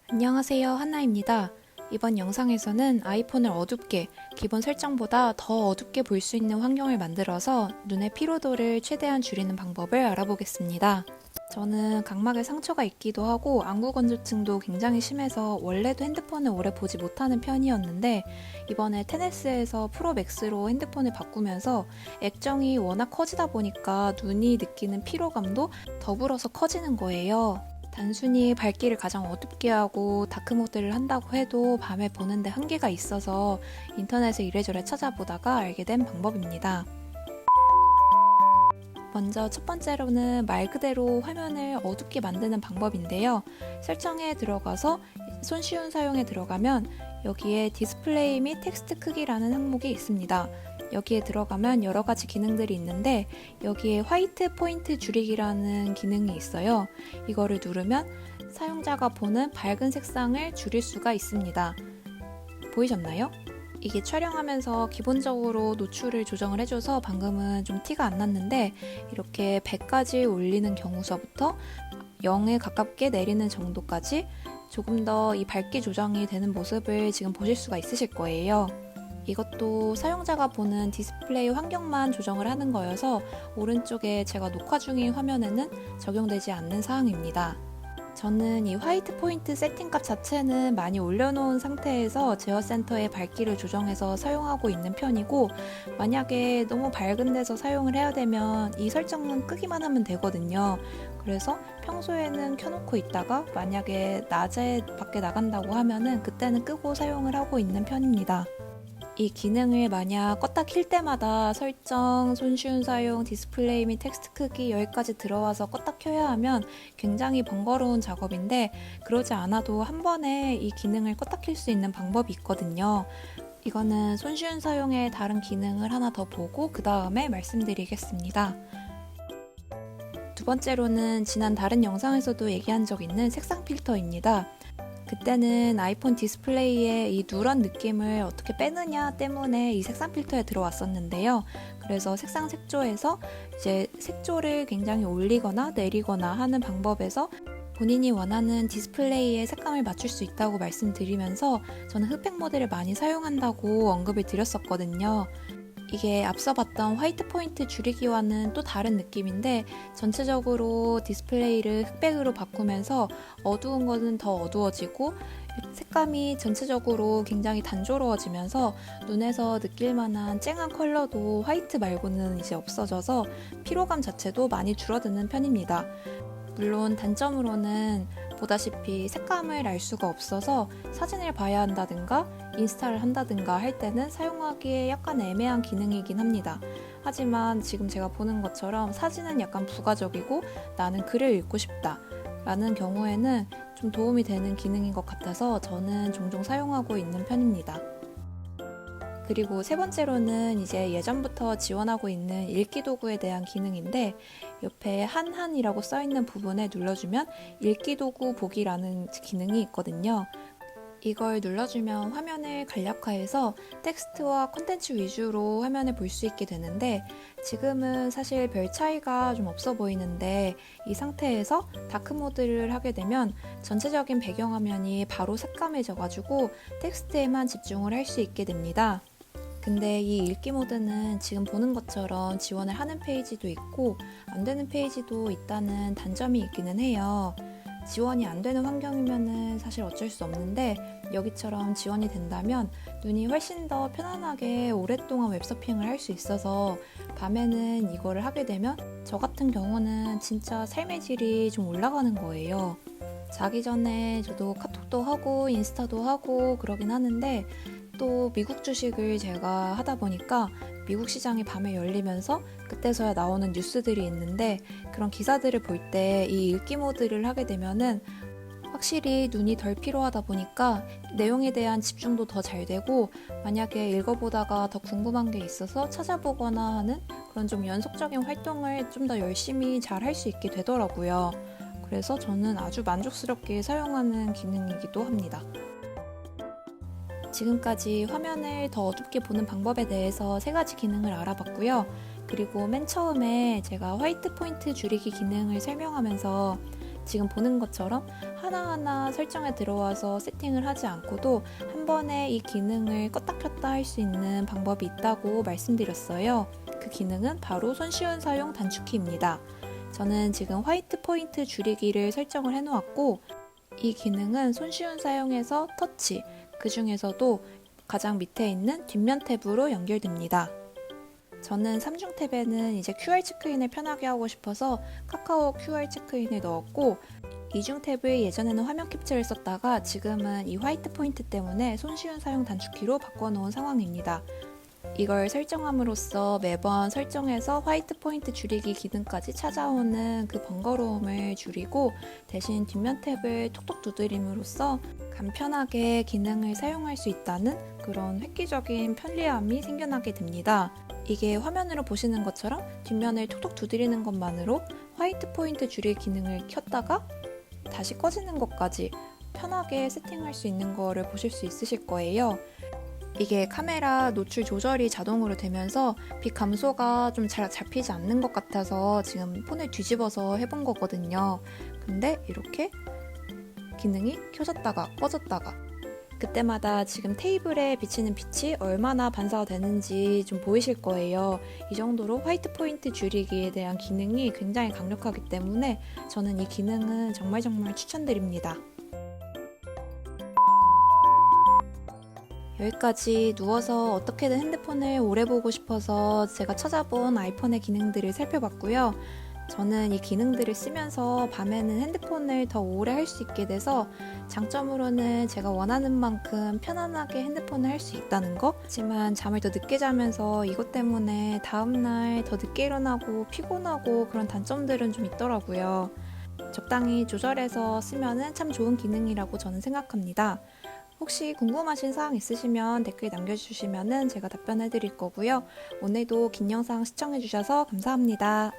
안녕하세요, 한나입니다. 이번 영상에서는 아이폰을 어둡게, 기본 설정보다 더 어둡게 볼 수 있는 환경을 만들어서 눈의 피로도를 최대한 줄이는 방법을 알아보겠습니다. 저는 각막에 상처가 있기도 하고 안구건조증도 굉장히 심해서 원래도 핸드폰을 오래 보지 못하는 편이었는데 이번에 10S에서 프로 맥스로 핸드폰을 바꾸면서 액정이 워낙 커지다 보니까 눈이 느끼는 피로감도 더불어서 커지는 거예요. 단순히 밝기를 가장 어둡게 하고 다크모드를 한다고 해도 밤에 보는데 한계가 있어서 인터넷에 이래저래 찾아보다가 알게 된 방법입니다. 먼저 첫 번째로는 말 그대로 화면을 어둡게 만드는 방법인데요. 설정에 들어가서 손쉬운 사용에 들어가면 여기에 디스플레이 및 텍스트 크기라는 항목이 있습니다. 여기에 들어가면 여러 가지 기능들이 있는데 여기에 화이트 포인트 줄이기라는 기능이 있어요. 이거를 누르면 사용자가 보는 밝은 색상을 줄일 수가 있습니다. 보이셨나요? 이게 촬영하면서 기본적으로 노출을 조정을 해줘서 방금은 좀 티가 안 났는데 이렇게 100까지 올리는 경우서부터 0에 가깝게 내리는 정도까지 조금 더 이 밝기 조정이 되는 모습을 지금 보실 수가 있으실 거예요. 이것도 사용자가 보는 디스플레이 환경만 조정을 하는 거여서 오른쪽에 제가 녹화 중인 화면에는 적용되지 않는 사항입니다. 저는 이 화이트 포인트 세팅값 자체는 많이 올려놓은 상태에서 제어 센터의 밝기를 조정해서 사용하고 있는 편이고 만약에 너무 밝은 데서 사용을 해야 되면 이 설정은 끄기만 하면 되거든요. 그래서 평소에는 켜놓고 있다가 만약에 낮에 밖에 나간다고 하면은 그때는 끄고 사용을 하고 있는 편입니다. 이 기능을 만약 껐다 킬 때마다 설정, 손쉬운 사용, 디스플레이 및 텍스트 크기 여기까지 들어와서 껐다 켜야 하면 굉장히 번거로운 작업인데 그러지 않아도 한 번에 이 기능을 껐다 킬 수 있는 방법이 있거든요. 이거는 손쉬운 사용의 다른 기능을 하나 더 보고 그 다음에 말씀드리겠습니다. 두 번째로는 지난 다른 영상에서도 얘기한 적 있는 색상 필터입니다. 그때는 아이폰 디스플레이에 이 누런 느낌을 어떻게 빼느냐 때문에 이 색상 필터에 들어왔었는데요. 그래서 색상 색조에서 이제 색조를 굉장히 올리거나 내리거나 하는 방법에서 본인이 원하는 디스플레이의 색감을 맞출 수 있다고 말씀드리면서 저는 흑백 모드를 많이 사용한다고 언급을 드렸었거든요. 이게 앞서 봤던 화이트 포인트 줄이기와는 또 다른 느낌인데 전체적으로 디스플레이를 흑백으로 바꾸면서 어두운 것은 더 어두워지고 색감이 전체적으로 굉장히 단조로워지면서 눈에서 느낄 만한 쨍한 컬러도 화이트 말고는 이제 없어져서 피로감 자체도 많이 줄어드는 편입니다. 물론 단점으로는 보다시피 색감을 알 수가 없어서 사진을 봐야 한다든가 인스타를 한다든가 할 때는 사용하기에 약간 애매한 기능이긴 합니다. 하지만 지금 제가 보는 것처럼 사진은 약간 부가적이고 나는 글을 읽고 싶다 라는 경우에는 좀 도움이 되는 기능인 것 같아서 저는 종종 사용하고 있는 편입니다. 그리고 세 번째로는 이제 예전부터 지원하고 있는 읽기 도구에 대한 기능인데 옆에 한한이라고 써있는 부분에 눌러주면 읽기 도구 보기라는 기능이 있거든요. 이걸 눌러주면 화면을 간략화해서 텍스트와 콘텐츠 위주로 화면을 볼 수 있게 되는데 지금은 사실 별 차이가 좀 없어 보이는데 이 상태에서 다크 모드를 하게 되면 전체적인 배경화면이 바로 색감해져가지고 텍스트에만 집중을 할 수 있게 됩니다. 근데 이 읽기 모드는 지금 보는 것처럼 지원을 하는 페이지도 있고 안 되는 페이지도 있다는 단점이 있기는 해요. 지원이 안 되는 환경이면은 사실 어쩔 수 없는데 여기처럼 지원이 된다면 눈이 훨씬 더 편안하게 오랫동안 웹서핑을 할 수 있어서 밤에는 이거를 하게 되면 저 같은 경우는 진짜 삶의 질이 좀 올라가는 거예요. 자기 전에 저도 카톡도 하고 인스타도 하고 그러긴 하는데 또 미국 주식을 제가 하다 보니까 미국 시장이 밤에 열리면서 그때서야 나오는 뉴스들이 있는데 그런 기사들을 볼 때 이 읽기 모드를 하게 되면은 확실히 눈이 덜 피로하다 보니까 내용에 대한 집중도 더 잘 되고 만약에 읽어보다가 더 궁금한 게 있어서 찾아보거나 하는 그런 좀 연속적인 활동을 좀 더 열심히 잘 할 수 있게 되더라고요. 그래서 저는 아주 만족스럽게 사용하는 기능이기도 합니다. 지금까지 화면을 더 어둡게 보는 방법에 대해서 세 가지 기능을 알아봤고요. 그리고 맨 처음에 제가 화이트 포인트 줄이기 기능을 설명하면서 지금 보는 것처럼 하나하나 설정에 들어와서 세팅을 하지 않고도 한 번에 이 기능을 껐다 켰다 할 수 있는 방법이 있다고 말씀드렸어요. 그 기능은 바로 손쉬운 사용 단축키입니다. 저는 지금 화이트 포인트 줄이기를 설정을 해놓았고, 이 기능은 손쉬운 사용에서 터치, 그 중에서도 가장 밑에 있는 뒷면 탭으로 연결됩니다. 저는 3중 탭에는 이제 QR 체크인을 편하게 하고 싶어서 카카오 QR 체크인을 넣었고, 2중 탭을 예전에는 화면 캡처를 썼다가 지금은 이 화이트 포인트 때문에 손쉬운 사용 단축키로 바꿔놓은 상황입니다. 이걸 설정함으로써 매번 설정에서 화이트 포인트 줄이기 기능까지 찾아오는 그 번거로움을 줄이고, 대신 뒷면 탭을 톡톡 두드림으로써 간편하게 기능을 사용할 수 있다는 그런 획기적인 편리함이 생겨나게 됩니다. 이게 화면으로 보시는 것처럼 뒷면을 톡톡 두드리는 것만으로 화이트 포인트 줄이기 기능을 켰다가 다시 꺼지는 것까지 편하게 세팅할 수 있는 거를 보실 수 있으실 거예요. 이게 카메라 노출 조절이 자동으로 되면서 빛 감소가 좀 잘 잡히지 않는 것 같아서 지금 폰을 뒤집어서 해본 거거든요. 근데 이렇게 기능이 켜졌다가 꺼졌다가, 그때마다 지금 테이블에 비치는 빛이 얼마나 반사가 되는지 좀 보이실 거예요. 이 정도로 화이트 포인트 줄이기에 대한 기능이 굉장히 강력하기 때문에 저는 이 기능은 정말 추천드립니다. 여기까지 누워서 어떻게든 핸드폰을 오래 보고 싶어서 제가 찾아본 아이폰의 기능들을 살펴봤고요. 저는 이 기능들을 쓰면서 밤에는 핸드폰을 더 오래 할 수 있게 돼서 장점으로는 제가 원하는 만큼 편안하게 핸드폰을 할 수 있다는 거, 하지만 잠을 더 늦게 자면서 이것 때문에 다음날 더 늦게 일어나고 피곤하고 그런 단점들은 좀 있더라고요. 적당히 조절해서 쓰면 참 좋은 기능이라고 저는 생각합니다. 혹시 궁금하신 사항 있으시면 댓글 남겨주시면 제가 답변해 드릴 거고요. 오늘도 긴 영상 시청해 주셔서 감사합니다.